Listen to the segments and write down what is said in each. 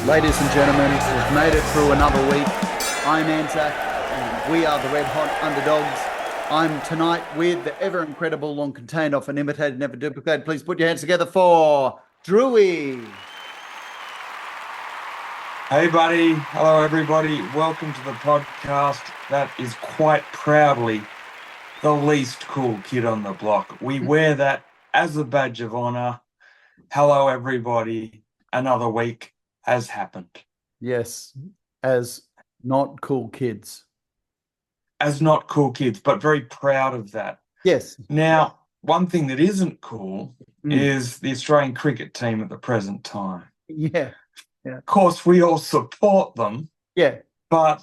Ladies and gentlemen, we've made it through another week. I'm AnzaK, and we are the Red Hot Underdogs. I'm tonight with the ever incredible, long contained, often imitated, never duplicated. Please put your hands together for Drewy. Hey, buddy. Hello, everybody. Welcome to the podcast that is quite proudly the least cool kid on the block. We wear that as a badge of honor. Hello, everybody. Another week has happened. Yes, as not cool kids. As not cool kids, but very proud of that. Yes. Now, one thing that isn't cool is the Australian cricket team at the present time. Yeah. Of course, we all support them. Yeah. But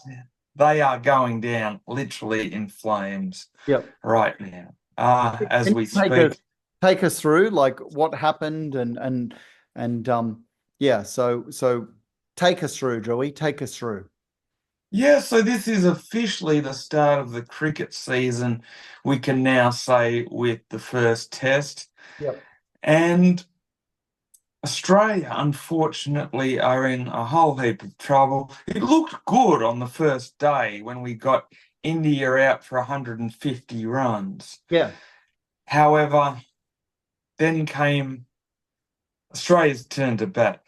they are going down literally in flames right now. As we speak. Take us through like what happened and yeah, so take us through, Joey. Take us through. Yeah, so this is officially the start of the cricket season, we can now say, with the first test. Yep. And Australia, unfortunately, are in a whole heap of trouble. It looked good on the first day when we got India out for 150 runs. Yeah. However, then came Australia's turn to bat.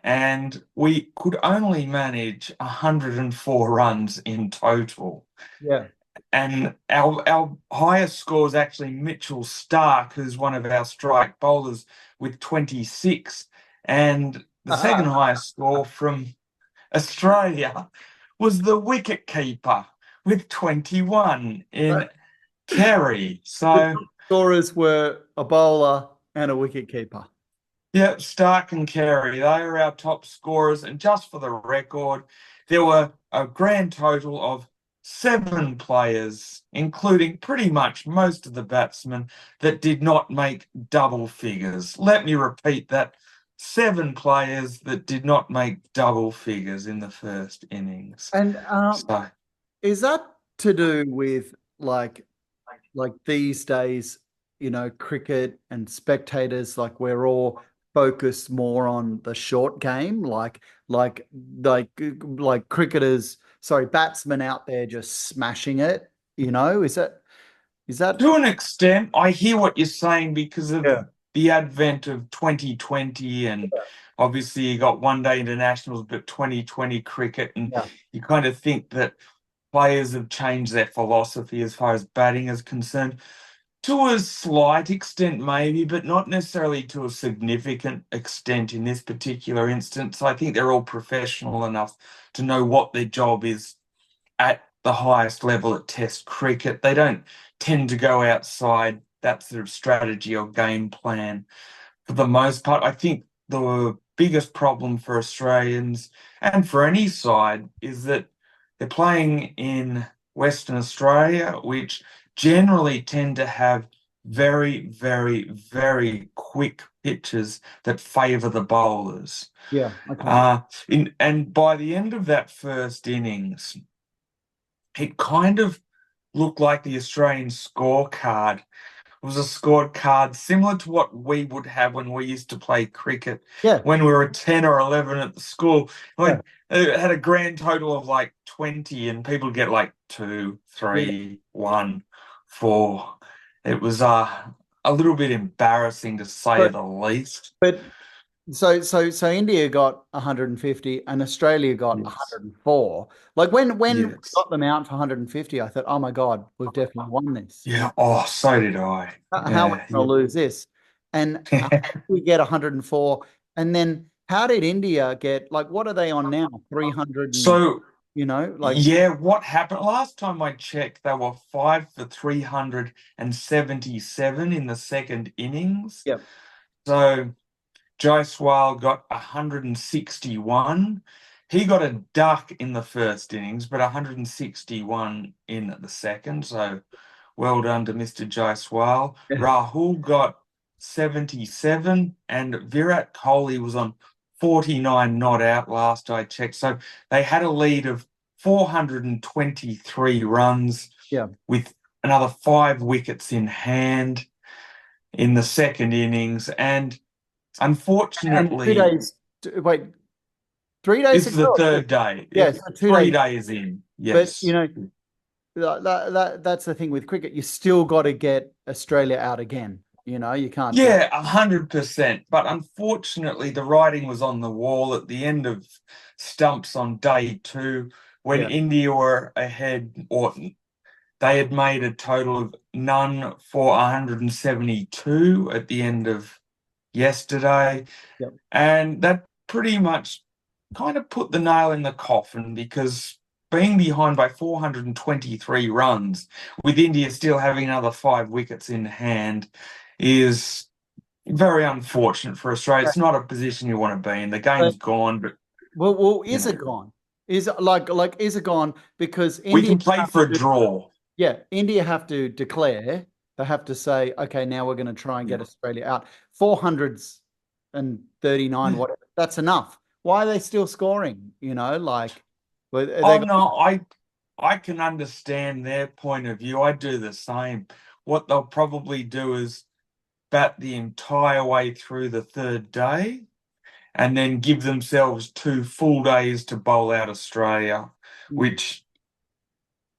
And we could only manage 104 runs in total. Yeah. And our highest score is actually Mitchell Starc, who's one of our strike bowlers, with 26. And the second highest score from Australia was the wicket keeper with 21 in Kerry. So the scorers were a bowler and a wicket keeper. Yeah, Starc and Carey, they are our top scorers. And just for the record, there were a grand total of 7 players, including pretty much most of the batsmen, that did not make double figures. Let me repeat that. 7 players that did not make double figures in the first innings. And is that to do with like these days, you know, cricket and spectators, like we're all focused more on the short game, like cricketers, batsmen out there just smashing it, you know? Is that to an extent? I hear what you're saying because of the advent of 2020 and obviously you got one-day internationals, but 2020 cricket, and you kind of think that players have changed their philosophy as far as batting is concerned. To a slight extent, maybe, but not necessarily to a significant extent in this particular instance. I think they're all professional enough to know what their job is at the highest level at Test cricket. They don't tend to go outside that sort of strategy or game plan for the most part. I think the biggest problem for Australians and for any side is that they're playing in Western Australia, which generally tend to have very, very, very quick pitches that favour the bowlers. Yeah. Okay. And by the end of that first innings, it kind of looked like the Australian scorecard was a scorecard similar to what we would have when we used to play cricket when we were 10 or 11 at the school. It had a grand total of like 20 and people get like 2, 3, 1, 4. It was a little bit embarrassing to say the least. But so India got 150 and Australia got 104. Like when we got them out for 150, I thought, oh my God, we've definitely won this. Yeah. Oh, so did I. How are we going to lose this? And we get 104. And then how did India get, like, what are they on now? 300. So, you know, like. Yeah, what happened? Last time I checked, they were 5 for 377 in the second innings. Yeah. So Jaiswal got 161. He got a duck in the first innings, but 161 in the second. So well done to Mr. Jaiswal. Rahul got 77, and Virat Kohli was on 49 not out last I checked. So they had a lead of 423 runs with another 5 wickets in hand in the second innings. And unfortunately... And 2 days, wait, 3 days This is the ago. third day. Yeah, It's so 3 days. days in. But, Yes. that's the thing with cricket. You still got to get Australia out again. You can't just. Yeah, 100%. But unfortunately, the writing was on the wall at the end of stumps on day 2 when Yeah. India were ahead, or they had made a total of none for 172 at the end of yesterday. Yep. And that pretty much kind of put the nail in the coffin, because being behind by 423 runs, with India still having another 5 wickets in hand, is very unfortunate for Australia. It's not a position you want to be in. The game's gone, but Is it gone? Is it gone because we India can play for a draw. Yeah, India have to declare. They have to say, okay, now we're going to try and get Australia out. 439, whatever. That's enough. Why are they still scoring? Oh no, I can understand their point of view. I do the same. What they'll probably do is bat the entire way through the third day and then give themselves 2 full days to bowl out Australia, which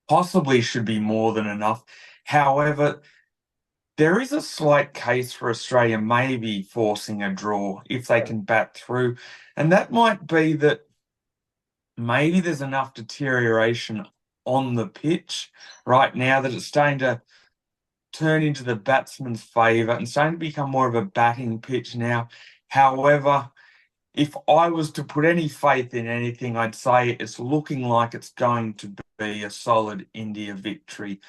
possibly should be more than enough. However, there is a slight case for Australia maybe forcing a draw if they can bat through. And that might be that maybe there's enough deterioration on the pitch right now that it's starting to turn into the batsman's favour and starting to become more of a batting pitch now. However, if I was to put any faith in anything, I'd say it's looking like it's going to be a solid India victory.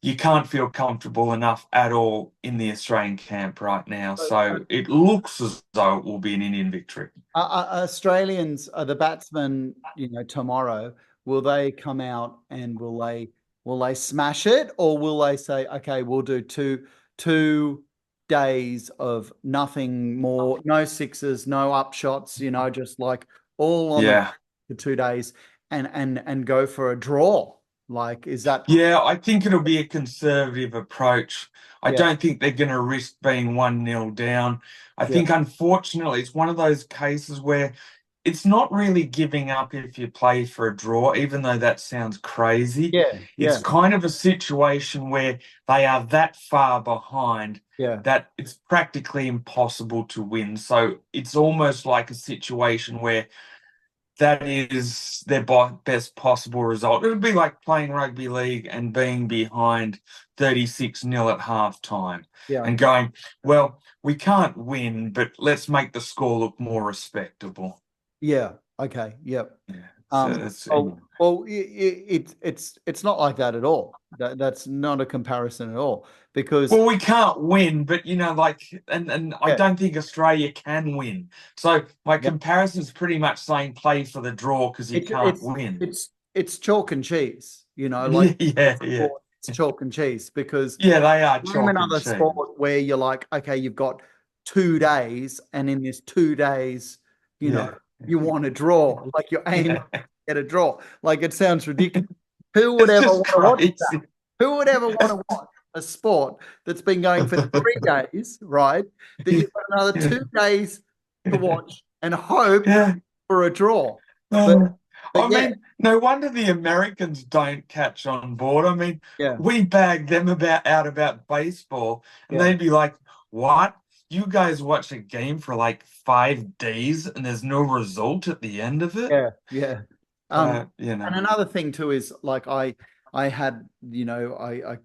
You can't feel comfortable enough at all in the Australian camp right now. So it looks as though it will be an Indian victory. Australians, the batsmen, tomorrow, will they come out and will they smash it, or will they say, okay, we'll do two days of nothing more, no sixes, no upshots, just like all on the 2 days and go for a draw? Like, is that? Yeah, I think it'll be a conservative approach. I don't think they're going to risk being 1-0 down. I think, unfortunately, it's one of those cases where it's not really giving up if you play for a draw, even though that sounds crazy. It's kind of a situation where they are that far behind that it's practically impossible to win. So it's almost like a situation where that is their best possible result. It would be like playing rugby league and being behind 36-0 at halftime and going, well, we can't win, but let's make the score look more respectable. Yeah. Okay. Yep. Yeah. It's not like that at all. That's not a comparison at all, because we can't win, but and I don't think Australia can win. So my comparison is pretty much saying play for the draw because you can't win. It's chalk and cheese, It's chalk and cheese, because they are chalk and another cheese. Sport where you're like, okay, you've got 2 days, and in this 2 days, you want to draw, like your aim get a draw. Like, it sounds ridiculous. Who would ever want to watch that? Who would ever want to watch a sport that's been going for 3 days, right? That you've got another 2 days to watch and hope for a draw. I mean, no wonder the Americans don't catch on board. I mean, we bagged them out about baseball, and they'd be like, what? You guys watch a game for like 5 days and there's no result at the end of it? Yeah. And another thing too is, like, I had, I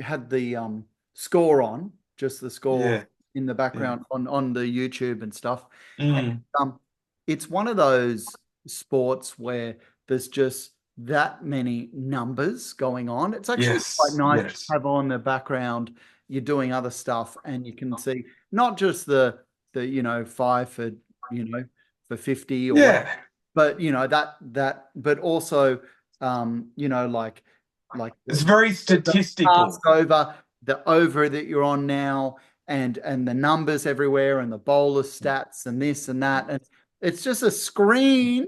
had the score on, just the score in the background on the YouTube and stuff. And, it's one of those sports where there's just that many numbers going on. It's actually quite nice to have on the background. You're doing other stuff and you can see not just the 5 for for 50 or whatever, but that but also like it's very statistical. The over that you're on now, and the numbers everywhere, and the bowler stats and this and that, and it's just a screen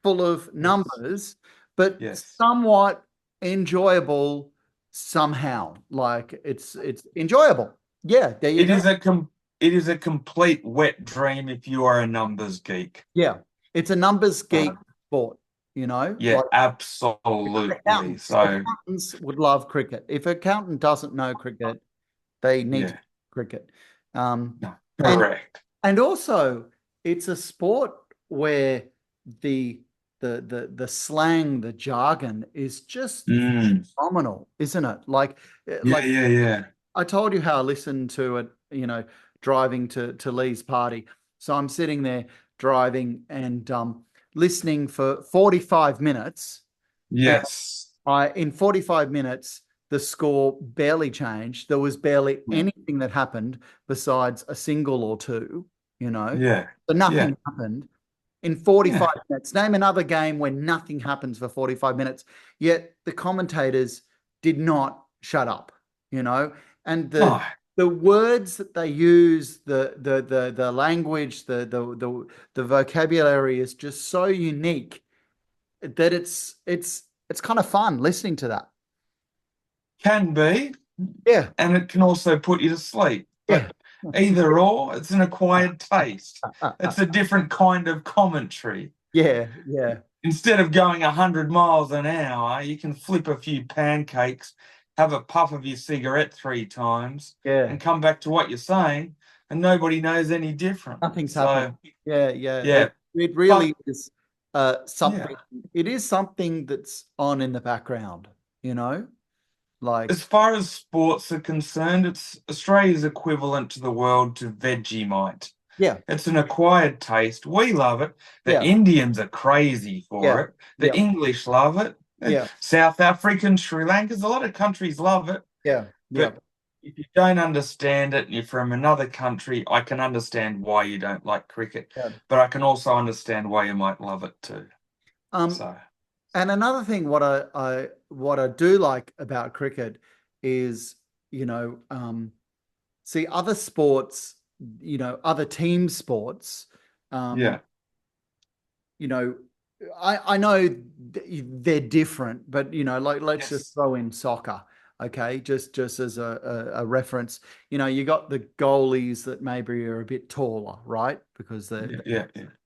full of numbers, but somewhat enjoyable somehow. Like, it's enjoyable. Yeah, it is a complete wet dream if you are a numbers geek. Yeah. It's a numbers geek sport, you know. Yeah, Like absolutely. So accountants would love cricket. If an accountant doesn't know cricket, they need to know cricket. no, correct. And also, it's a sport where the slang, the jargon is just phenomenal, isn't it? Like, Yeah. I told you how I listened to it, you know, driving to Lee's party. So I'm sitting there driving and listening for 45 minutes. Yes. In 45 minutes, the score barely changed. There was barely anything that happened besides a single or two, you know. Yeah. So nothing happened. In 45 minutes, name another game where nothing happens for 45 minutes, yet the commentators did not shut up, you know, and the words that they use, the language, the vocabulary is just so unique that it's kind of fun listening to that. Can be. Yeah. And it can also put you to sleep. But either or, it's an acquired taste. It's a different kind of commentary. Yeah. Instead of going 100 miles an hour, you can flip a few pancakes, have a puff of your cigarette 3 times, and come back to what you're saying, and nobody knows any different. Nothing's happening. Yeah. It really is something. It is something that's on in the background, you know? Like, as far as sports are concerned, it's Australia's equivalent to the world to Vegemite. Yeah. It's an acquired taste. We love it. The Indians are crazy for it. The English love it. South Africans, Sri Lankans, a lot of countries love it. But if you don't understand it and you're from another country, I can understand why you don't like cricket. But I can also understand why you might love it too. And another thing, what I do like about cricket is, you know, see other sports, you know, other team sports. You know, I know they're different, but you know, like let's just throw in soccer. Okay, just as a reference, you know, you got the goalies that maybe are a bit taller, right? Because they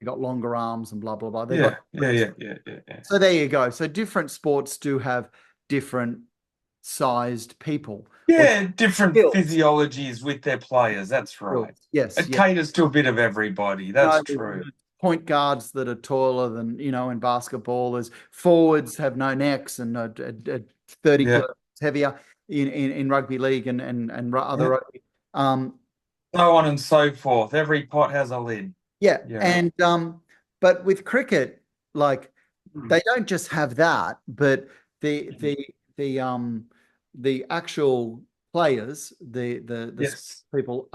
got longer arms and blah blah blah. Yeah. So there you go. So different sports do have different sized people. Yeah, different physiologies with their players. That's right. Yes, it caters to a bit of everybody. That's true. Point guards that are taller than, you know, in basketball. As forwards have no necks and 30 kilos heavier in rugby league and other rugby. So on and so forth. Every pot has a lid. And but with cricket, like they don't just have that, but the actual players, the people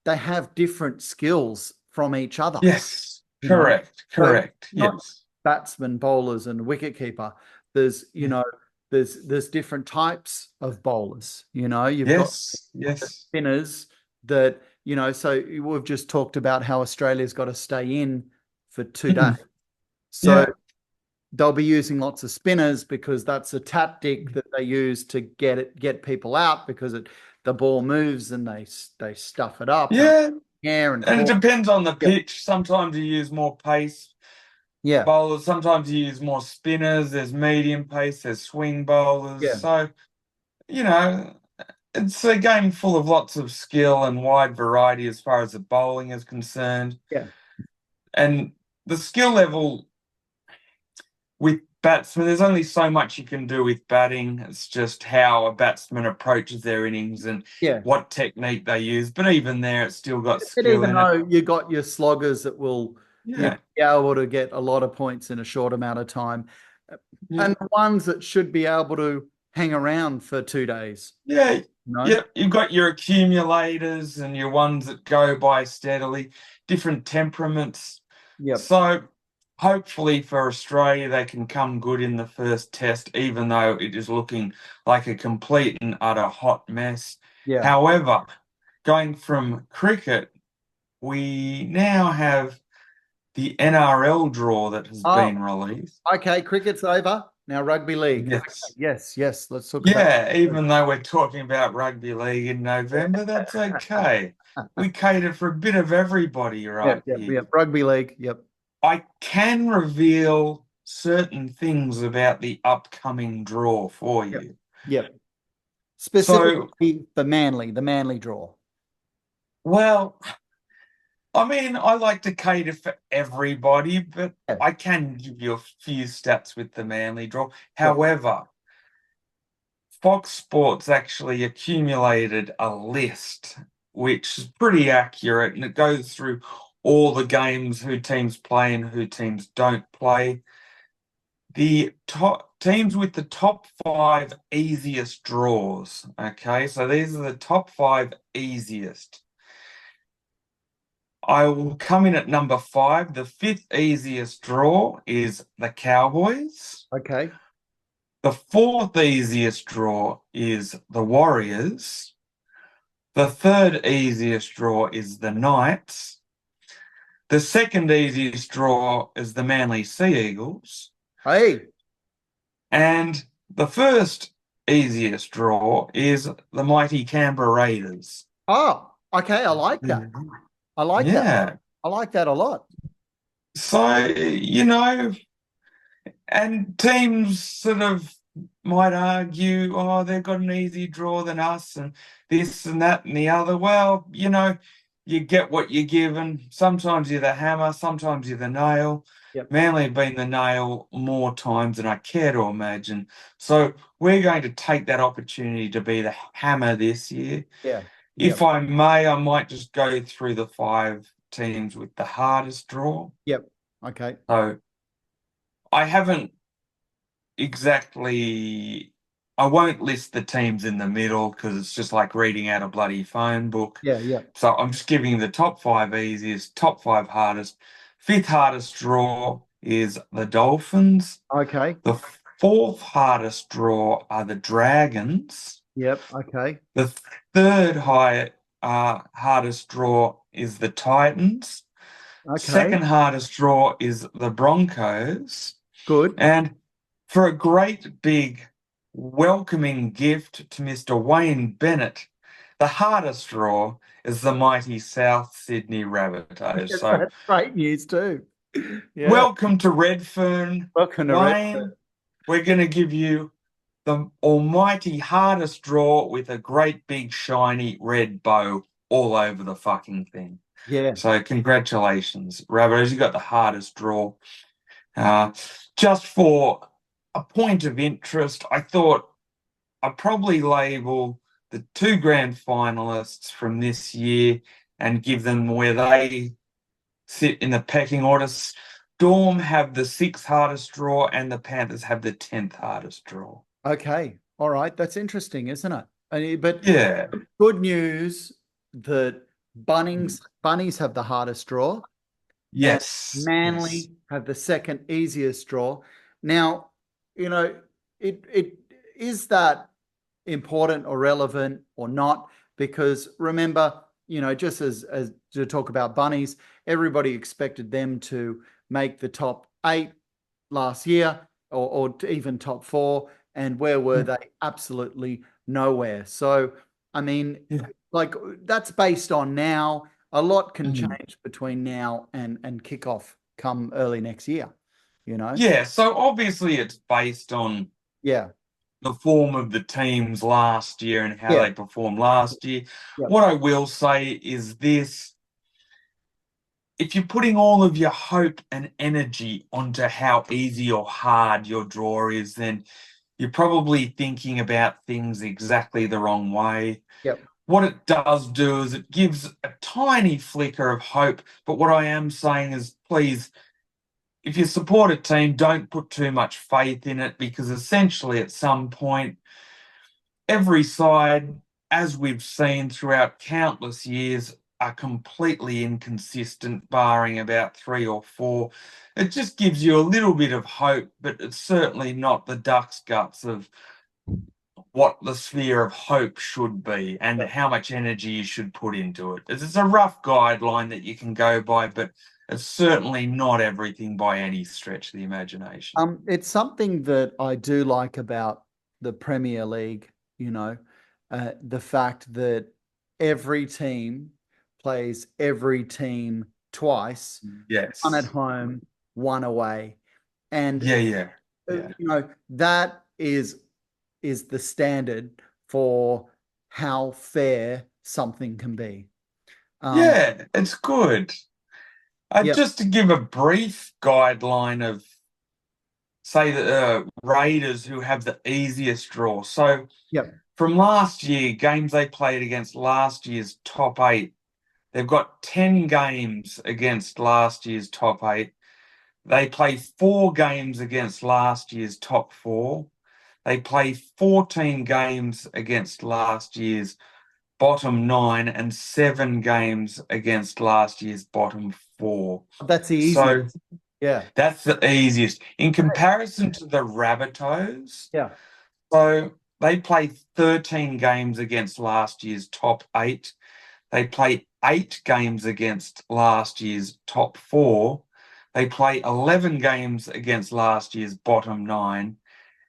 they have different skills from each other. Yes, correct. Yes, batsmen, bowlers, and wicketkeeper. There's there's different types of bowlers. You know, you've got spinners that, you know. So we've just talked about how Australia's got to stay in for 2 days. So they'll be using lots of spinners because that's a tactic that they use to get people out, because the ball moves and they stuff it up. And it depends on the pitch. Sometimes you use more pace. Bowlers, sometimes you use more spinners. There's medium pace, there's swing bowlers. So, you know, it's a game full of lots of skill and wide variety as far as the bowling is concerned. And the skill level with batsmen, there's only so much you can do with batting. It's just how a batsman approaches their innings and what technique they use. But even there, it's still got skill. Even though you got your sloggers that will be able to get a lot of points in a short amount of time, and the ones that should be able to hang around for 2 days. You've got your accumulators and your ones that go by steadily, different temperaments. So hopefully for Australia, they can come good in the first test, even though it is looking like a complete and utter hot mess. However, going from cricket, we now have the NRL draw that has been released. Okay, cricket's over. Now rugby league. Yes. Let's talk about even though we're talking about rugby league in November, that's okay. We cater for a bit of everybody, right? Rugby league. I can reveal certain things about the upcoming draw for Yep. you. Yep. So, Specifically the Manly draw. well, I mean, I like to cater for everybody, but Yeah. I can give you a few stats with the Manly draw. Yep. However, Fox Sports actually accumulated a list which is pretty accurate, and it goes through all the games, who teams play and who teams don't play. The top teams with the top 5 easiest draws. Okay, so these are the top 5 easiest. I will come in at number 5. The 5th easiest draw is the Cowboys. Okay. The 4th easiest draw is the Warriors. The 3rd easiest draw is the Knights. The 2nd easiest draw is the Manly Sea Eagles. Hey. And the first easiest draw is the mighty Canberra Raiders. Oh, okay. I like that. I like that. Yeah. I like that a lot. So, and teams sort of might argue, oh, they've got an easy draw than us, and this and that and the other. Well, you get what you're given. Sometimes you're the hammer, sometimes you're the nail. Yep. Manly have been the nail more times than I care to imagine. So we're going to take that opportunity to be the hammer this year. Yeah. If I may, I might just go through the 5 teams with the hardest draw. Yep. Okay. So I haven't exactly. I won't list the teams in the middle because it's just like reading out a bloody phone book. Yeah. Yeah. So I'm just giving you the top 5 easiest, top 5 hardest. 5th hardest draw is the Dolphins. Okay. The 4th hardest draw are the Dragons. Yep. Okay. The 3rd hardest draw is the Titans. Okay. 2nd hardest draw is the Broncos. Good. And for a great big welcoming gift to Mr. Wayne Bennett, the hardest draw is the mighty South Sydney Rabbitohs. So That's great news too. Yeah. welcome to Redfern. Welcome to Wayne. Redfern. We're going to give you the almighty hardest draw with a great big shiny red bow all over the fucking thing. Yeah. So congratulations, Rabbitohs. You got the hardest draw. Just for a point of interest, I thought I'd probably label the 2 grand finalists from this year and give them where they sit in the pecking order. Storm have the 6th hardest draw and the Panthers have the 10th hardest draw. Okay. All right. That's interesting, isn't it? But yeah, good news that bunnies have the hardest draw. yes, Manly have the 2nd easiest draw. Now, it is that important or relevant or not? Because remember, just as to talk about bunnies, everybody expected them to make the top 8 last year or even top 4. And where were they? Absolutely nowhere. So, I mean, like that's based on now. A lot can change between now and kickoff come early next year, Yeah, so obviously it's based on the form of the teams last year and how they performed last year. What I will say is this: if you're putting all of your hope and energy onto how easy or hard your draw is, then you're probably thinking about things exactly the wrong way. What it does do is it gives a tiny flicker of hope. But what I am saying is, please, if you support a team, don't put too much faith in it, because essentially at some point, every side, as we've seen throughout countless years, are completely inconsistent, barring about 3 or 4. It just gives you a little bit of hope, but it's certainly not the duck's guts of what the sphere of hope should be and how much energy you should put into it. It's a rough guideline that you can go by, but it's certainly not everything by any stretch of the imagination. It's something that I do like about the Premier League, the fact that every team plays every team twice. Yes. One at home one away. And Yeah. that is the standard for how fair something can be. Yeah, it's good. Yeah. Just to give a brief guideline of, say, the Raiders, who have the easiest draw. So Yep. from last year, games they played against last year's top 8, they've got 10 games against last year's top 8. They play 4 games against last year's top 4. They play 14 games against last year's bottom 9 and 7 games against last year's bottom 4. That's the So easiest. Yeah. that's the easiest. In comparison to the Rabbitohs, Yeah. so they play 13 games against last year's top 8. They play 8 games against last year's top 4. They play 11 games against last year's bottom 9.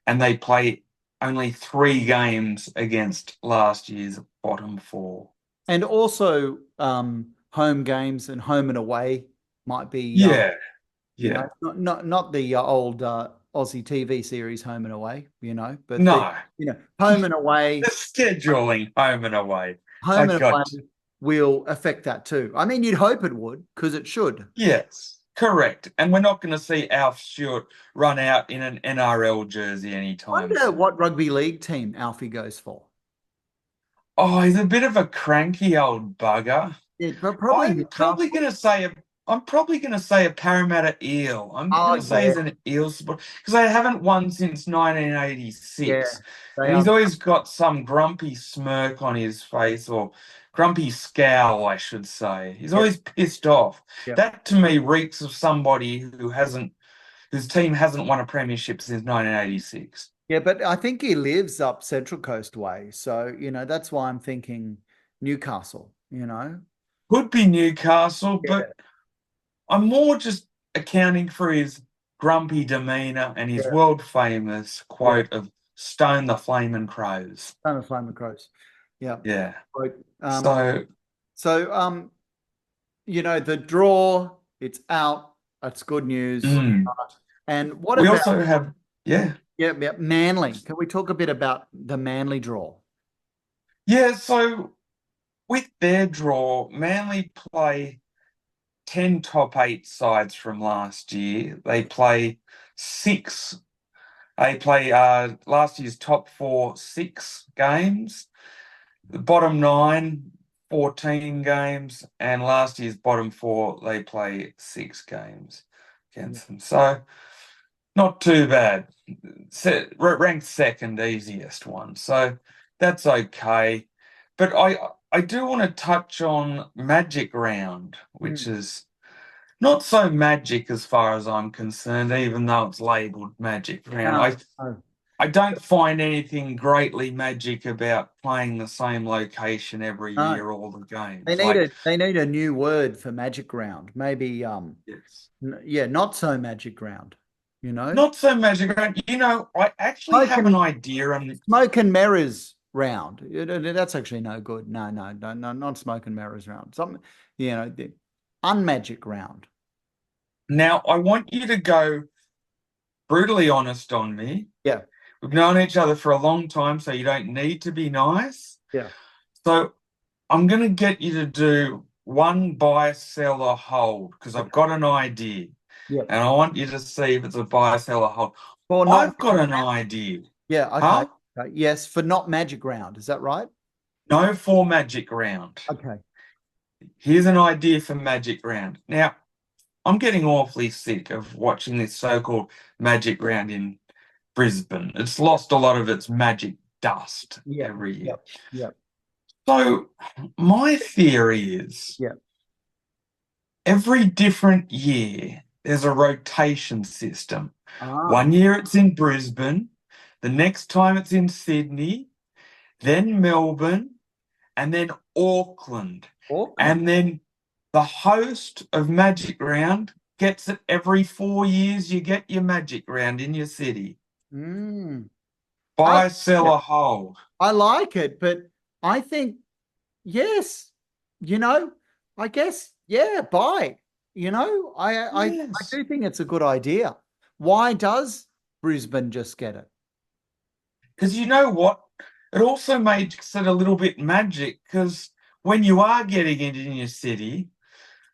And they play only 3 games against last year's bottom 4. And also home games and home and away might be Yeah. not the old Aussie TV series Home and Away, but No. home and away. The scheduling home and away. Home and away will affect that too. I mean, you'd hope it would, because it should. Yes, correct. And we're not going to see Alf Stewart run out in an NRL jersey anytime. I wonder what rugby league team Alfie goes for. Oh, he's a bit of a cranky old bugger. Yeah, but probably I'm probably going to say a Parramatta Eel. I'm going to say he's an Eel sport, because they haven't won since 1986. Yeah, and he's always got some grumpy smirk on his face, or grumpy scowl, I should say. He's always pissed off. That to me reeks of somebody whose team hasn't won a premiership since 1986. Yeah, but I think he lives up Central Coast way. So, that's why I'm thinking Newcastle, Could be Newcastle, but I'm more just accounting for his grumpy demeanour and his world-famous quote of "Stone the Flamin' Crows." Stone the Flamin' Crows. Yeah. Yeah. So, the draw, it's out. That's good news. And what we about... also have... Yeah, Manly. Can we talk a bit about the Manly draw? Yeah, so with their draw, Manly play 10 top 8 sides from last year. They play 6. They play last year's top 4 6 games. The bottom 9, 14 games. And last year's bottom 4, they play 6 games against them. So not too bad. Ranked second, easiest one. So that's okay. But I do want to touch on Magic Round, which is not so magic as far as I'm concerned, even though it's labelled Magic Round. I don't find anything greatly magic about playing the same location every year, all the games. They need a new word for Magic Round. Maybe not so Magic Round. Not so Magic Round. I actually have an idea. Smoke and mirrors round. That's actually no good. No, not smoke and mirrors round. Something, the unmagic round. Now, I want you to go brutally honest on me. Yeah. We've known each other for a long time, so you don't need to be nice. Yeah. So I'm going to get you to do one buy, sell, or hold, because I've got an idea. Yeah. And I want you to see if it's a buy, sell, or hold. I've got an idea. Yeah. Okay. Huh? Yes, for not magic round. Is that right? No, for Magic Round. Okay. Here's an idea for Magic Round. Now, I'm getting awfully sick of watching this so-called Magic Round in Brisbane. It's lost a lot of its magic dust every year. Yeah. So my theory is every different year there's a rotation system. One year it's in Brisbane, the next time it's in Sydney, then Melbourne, and then Auckland. And then the host of Magic Round gets it every 4 years. You get your Magic Round in your city. Buy, sell, or hold. I like it, but I think, yes, I guess, buy. I Yes. do think it's a good idea. Why does Brisbane just get it? Because you know what? It also makes it a little bit magic because when you are getting it in your city,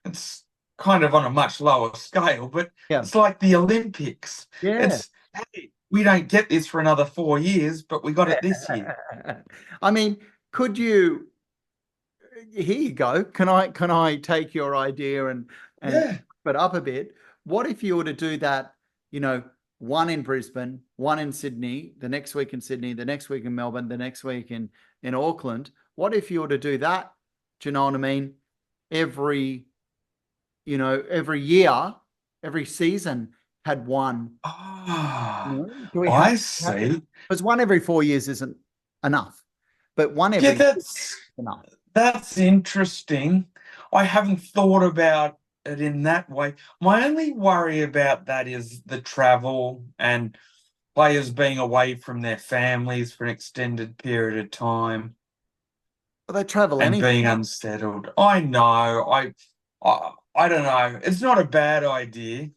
it's kind of on a much lower scale, but Yeah. it's like the Olympics. Yeah. It's, hey, we don't get this for another 4 years, but we got it this year. I mean, could you here you go. Can I take your idea and Yeah. put up a bit? What if you were to do that, you know, one in Brisbane, one in Sydney, the next week in Sydney, the next week in Melbourne, the next week in Auckland? What if you were to do that? Do you know what I mean? Every, every year, every season had one. Ah, Do we have I that? see. Because one every 4 years isn't enough, but one Yeah, every year that's is enough. That's interesting. I haven't thought about it in that way. My only worry about that is the travel and players being away from their families for an extended period of time But they travel and anyway. being unsettled. I know. I don't know. It's not a bad idea.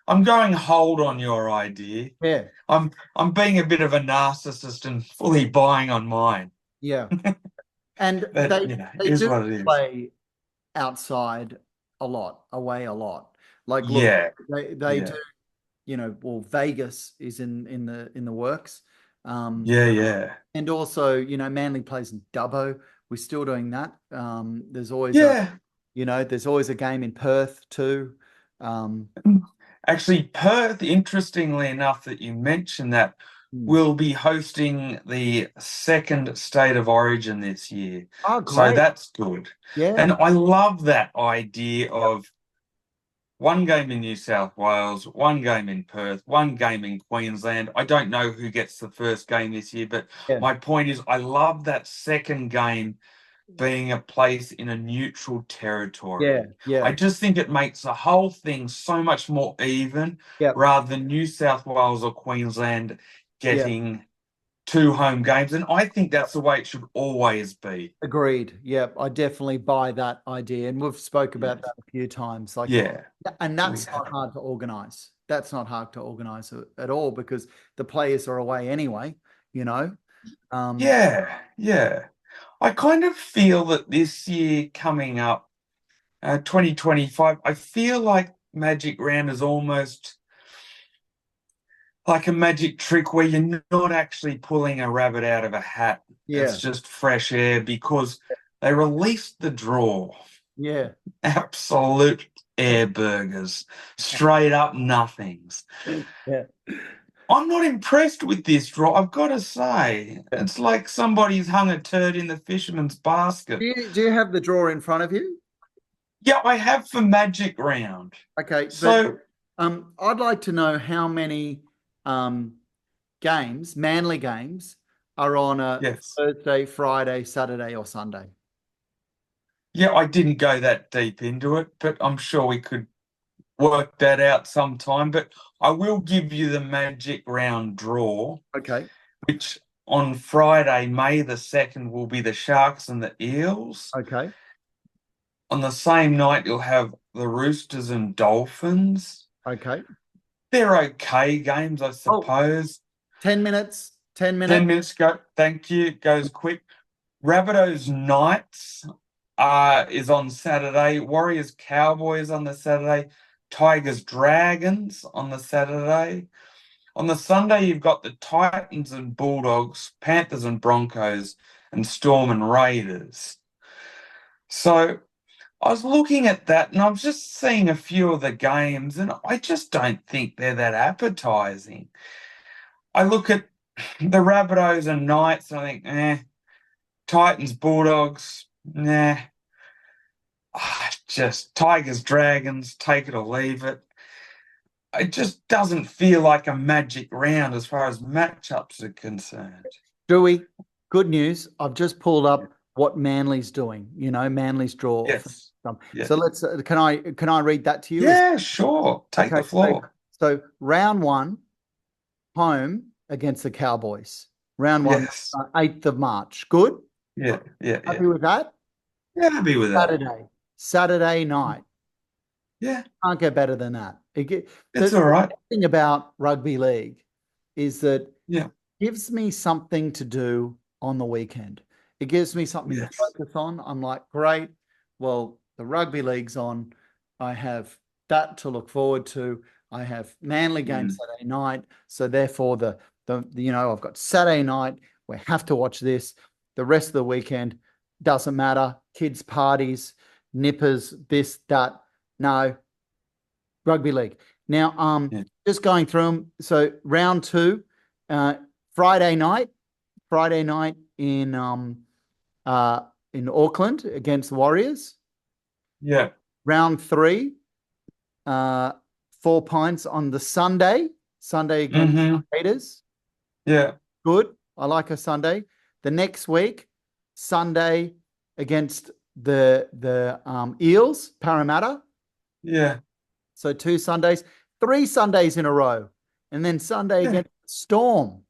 I'm going hold on your idea. Yeah. I'm being a bit of a narcissist and fully buying on mine. Yeah. And But it they is do what it is. play outside a lot, away a lot. Like, look, Yeah, they yeah. do, well, Vegas is in the works. Um, Yeah, yeah. and also, Manly plays in Dubbo. We're still doing that. There's always Yeah. there's always a game in Perth too. Um, Actually, Perth, interestingly enough, that you mentioned that, hmm. will be hosting the second State of Origin this year. Oh, So great. that's good. Yeah. And I love that idea of one game in New South Wales, one game in Perth, one game in Queensland. I don't know who gets the first game this year, but Yeah. my point is I love that second game being a place in a neutral Yeah. territory. I Yeah. just think it makes the whole thing so much more even Yeah. rather than New South Wales or Queensland Yeah. getting two home games. And I think that's the way it should always be. Agreed. Yeah, I definitely buy that idea, and we've spoke about Yes. that a few times. Like, Yeah, and we that's not have. hard to organize. That's not hard to organize at all because the players are away anyway. You know. Um, Yeah, yeah. I kind of feel that this year coming up, 2025, I feel like Magic Round is almost like a magic trick where you're not actually pulling a rabbit out of a hat. yeah, It's just fresh air because they released the draw. yeah, Absolute air burgers, straight up nothings. yeah. I'm not impressed with this draw, I've got to say. It's like somebody's hung a turd in the fisherman's basket. Do you have the draw in front of you? Yeah, I have for Magic Round. Okay, but So, I'd like to know how many um games, Manly games, are on a yes. Thursday, Friday, Saturday, or Sunday. Yeah, I didn't go that deep into it, but I'm sure we could work that out sometime. But I will give you the Magic Round draw, Okay, which on Friday, May the 2nd, will be the Sharks and the Eels. okay, On the same night, you'll have the Roosters and Dolphins. okay. They're okay games, I Oh, suppose. 10 minutes, 10 10 minutes. minutes go. Thank you. Goes quick. Rabbitohs Knights is on Saturday. Warriors Cowboys on the Saturday. Tigers Dragons on the Saturday. On the Sunday, you've got the Titans and Bulldogs, Panthers and Broncos, and Storm and Raiders. So I was looking at that and I was just seeing a few of the games, and I just don't think they're that appetizing. I look at the Rabbitohs and Knights and I think, Titans, Bulldogs, nah. Just Tigers, Dragons, take it or leave it. It just doesn't feel like a magic round as far as matchups are concerned. Drewy, good news. I've just pulled up what Manly's doing. Manly's draw. Yes. Yes. So let's. Can I read that to you? Yeah, sure. Take Okay. the floor. So round one, home against the Cowboys. Round one, Yes. 8th of March. Good. Yeah. Happy with that? Yeah, happy with that. Saturday night, Yeah, Can't get better than that. it's all right. The thing about rugby league is that Yeah, gives me something to do on the weekend. It gives me something to yes. focus on. I'm like, great. Well, the rugby league's on. I have that to look forward to. I have Manly game Mm, Saturday night. So therefore I've got Saturday night. We have to watch this. The rest of the weekend doesn't matter. Kids' parties, nippers, this, that. No, rugby league. Now, yeah, just going through them. So round two, uh, Friday night, Friday night in Auckland against the Warriors. yeah. Round three, uh, 4 pints on the Sunday against Mm-hmm. the Raiders. Yeah, Good. I like a Sunday. The next week, Sunday against the Eels, Parramatta. yeah, So 2 Sundays, 3 Sundays in a row, and then Sunday yeah, against Storm.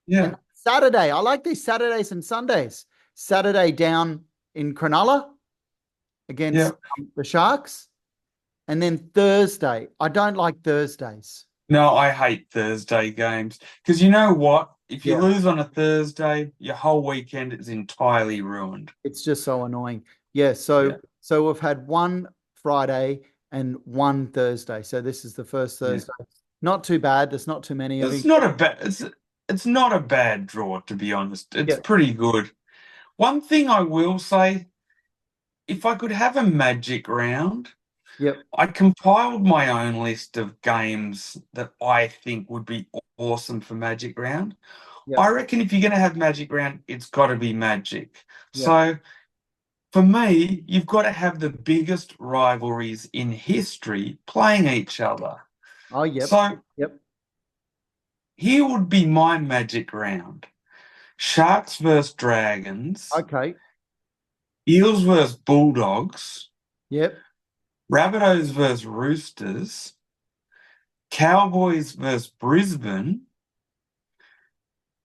And yeah, Saturday, I like these Saturdays and Sundays. Saturday down in Cronulla yeah. against the Sharks. And then Thursday. I don't like Thursdays. No, I hate Thursday games because you know what? If you Yeah. lose on a Thursday, your whole weekend is entirely ruined. It's just so annoying. Yeah. Yeah, So we've had one Friday and one Thursday. So this is the first yeah. Thursday. Not too bad. There's not too many of It's you. not a bad it's not a bad draw, to be honest. It's Yeah. pretty good. One thing I will say, if I could have a magic round, Yep. I compiled my own list of games that I think would be awesome for Magic Round. Yep. I reckon if you're going to have Magic Round, it's got to be Magic. Yep. So for me, you've got to have the biggest rivalries in history playing each other. Oh, yep. So Yep. here would be my Magic Round. Sharks versus Dragons, Okay. Eels versus Bulldogs, Yep. Rabbitohs versus Roosters, Cowboys versus Brisbane,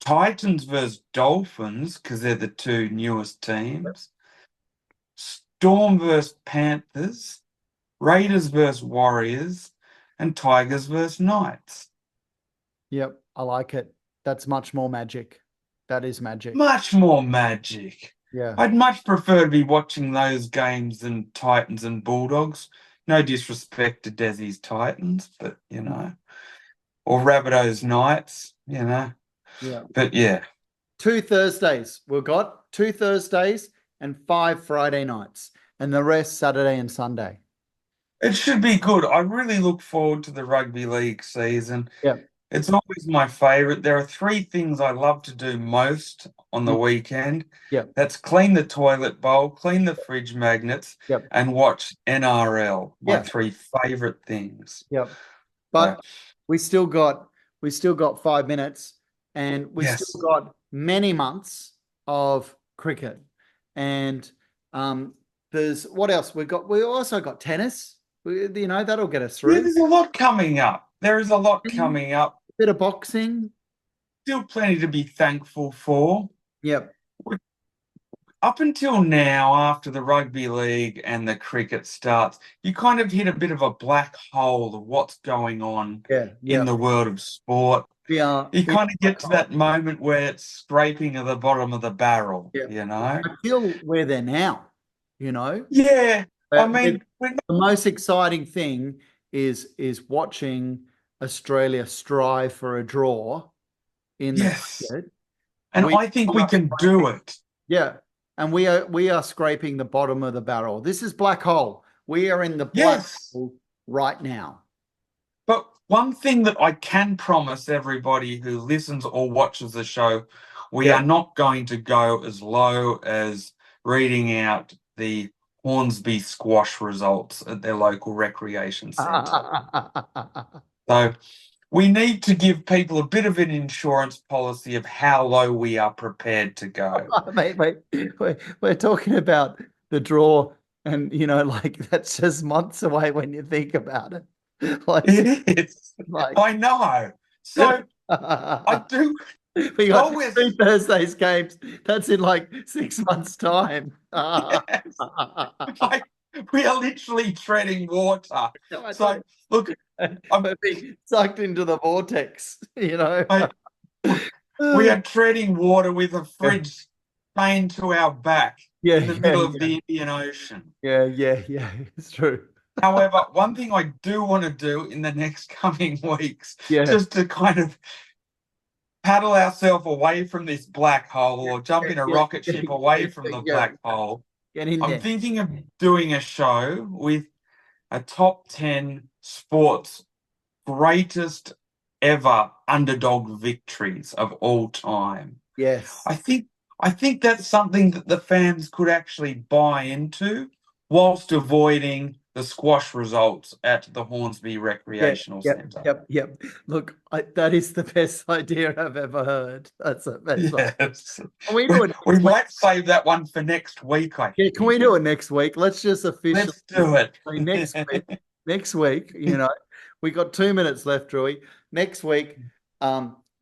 Titans versus Dolphins, because they're the two newest teams, Storm versus Panthers, Raiders versus Warriors, and Tigers versus Knights. Yep. I like it. That's much more magic. That is magic. Much more magic. Yeah. I'd much prefer to be watching those games than Titans and Bulldogs. No disrespect to Desi's Titans, but or Rabbitohs Knights, Yeah. But yeah. 2 Thursdays. We've got 2 Thursdays and 5 Friday nights, and the rest Saturday and Sunday. It should be good. I really look forward to the rugby league season. Yeah. It's always my favourite. There are three things I love to do most on the weekend. Yeah. That's clean the toilet bowl, clean the fridge magnets, Yep. and watch NRL. My Yeah. three favourite things. Yep. But we still got 5 minutes, and we Yes. still got many months of cricket. And there's what else we got? We also got tennis. That'll get us Yeah, through. there's a lot coming up. There is a lot coming up. Bit of boxing. Still plenty to be thankful for. Yep. Up until now, after the rugby league and the cricket starts, you kind of hit a bit of a black hole of what's going on in the world of sport. You kind of get to that moment where it's scraping at the bottom of the barrel, I feel we're there now, Yeah. I mean, the most exciting thing is watching Australia strive for a draw in the cricket. And I think we can do it. Yeah. And we are scraping the bottom of the barrel. This is black hole. We are in the black hole right now. But one thing that I can promise everybody who listens or watches the show, we are not going to go as low as reading out the Hornsby squash results at their local recreation centre. So we need to give people a bit of an insurance policy of how low we are prepared to go. Mate, we're talking about the draw, and that's just months away when you think about it. It is. I know. So I do. We got 3 Thursdays games. That's in 6 months' time. Yes. We are literally treading water. No, So, look, we're being sucked into the vortex, you know. We are treading water with a fridge chained to our back in the middle of the Indian Ocean. Yeah, it's true. However, one thing I do want to do in the next coming weeks, Yeah. just to kind of paddle ourselves away from this black hole or jump in a rocket ship away from the black hole. Get in I'm there. thinking of doing a show with a top 10 sports greatest ever underdog victories of all time. Yes. I think that's something that the fans could actually buy into whilst avoiding the squash results at the Hornsby Recreational Centre. Yep. Look, that is the best idea I've ever heard. That's the best one. Yes. Can we do it? We might save that one for next week, I think. Yeah, can we do it next week? Let's just officially do it. Next week, you know, we got 2 minutes left, Drewy. Next week,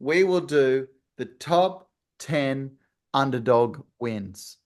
we will do the top 10 underdog wins.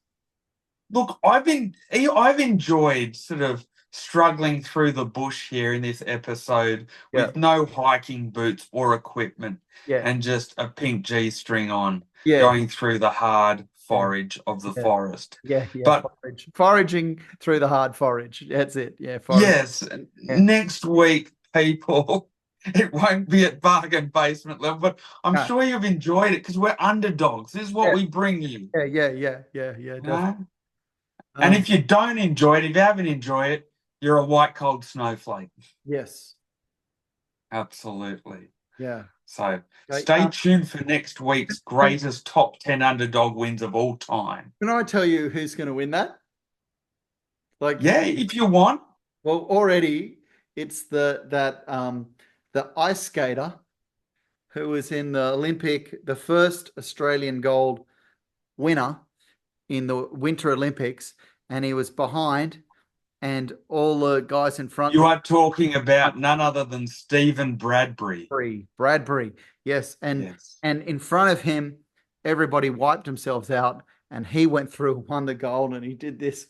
Look, I've enjoyed sort of struggling through the bush here in this episode with no hiking boots or equipment and just a pink G-string on, going through the hard forage of the forest. But foraging through the hard forage. That's it. Yeah. Forage. Yes. Next week, people, it won't be at bargain basement level, but I'm sure you've enjoyed it because we're underdogs. This is what we bring you. Yeah. Definitely. And if you don't enjoy it, if you haven't enjoyed it, you're a white cold snowflake. Yes. Absolutely. Yeah. So stay tuned for next week's greatest top 10 underdog wins of all time. Can I tell you who's going to win that? If you want. Well, already it's the ice skater who was in the Olympic, the first Australian gold winner in the Winter Olympics, and he was behind, and all the guys in front. You are talking about none other than Stephen Bradbury. Bradbury, yes. And in front of him, everybody wiped themselves out, and he went through, won the gold, and he did this,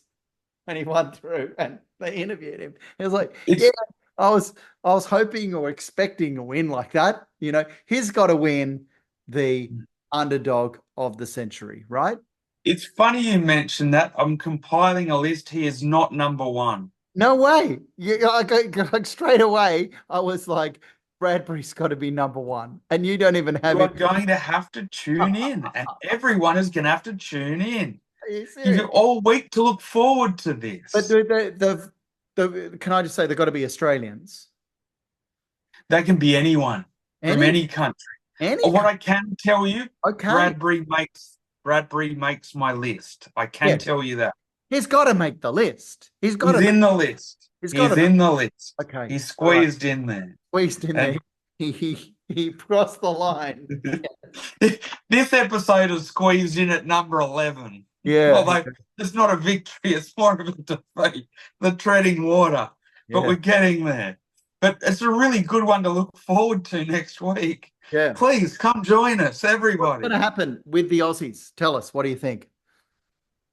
and he won through, and they interviewed him. He was like, I was hoping or expecting a win like that. You know, he's got to win the underdog of the century, right? It's funny you mentioned that. I'm compiling a list. He is not number one. No way. Like straight away, I was like, Bradbury's got to be number one. And you don't even have You're going to have to tune in. And everyone is going to have to tune in. You've got all week to look forward to this. But can I just say they've got to be Australians? They can be anyone from any country. What I can tell you, Bradbury makes my list. I can tell you that. He's got to make the list. He's in the list. He's in the list. Okay. He's squeezed in there. There. He crossed the line. This episode is squeezed in at number 11. Yeah. Although it's not a victory, it's more of a defeat. The treading water. But we're getting there. But it's a really good one to look forward to next week. Yeah. Please come join us, everybody. What's going to happen with the Aussies? Tell us. What do you think?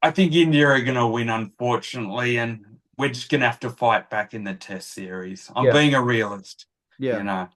I think India are going to win, unfortunately, and we're just going to have to fight back in the Test series. I'm being a realist. Yeah. You know.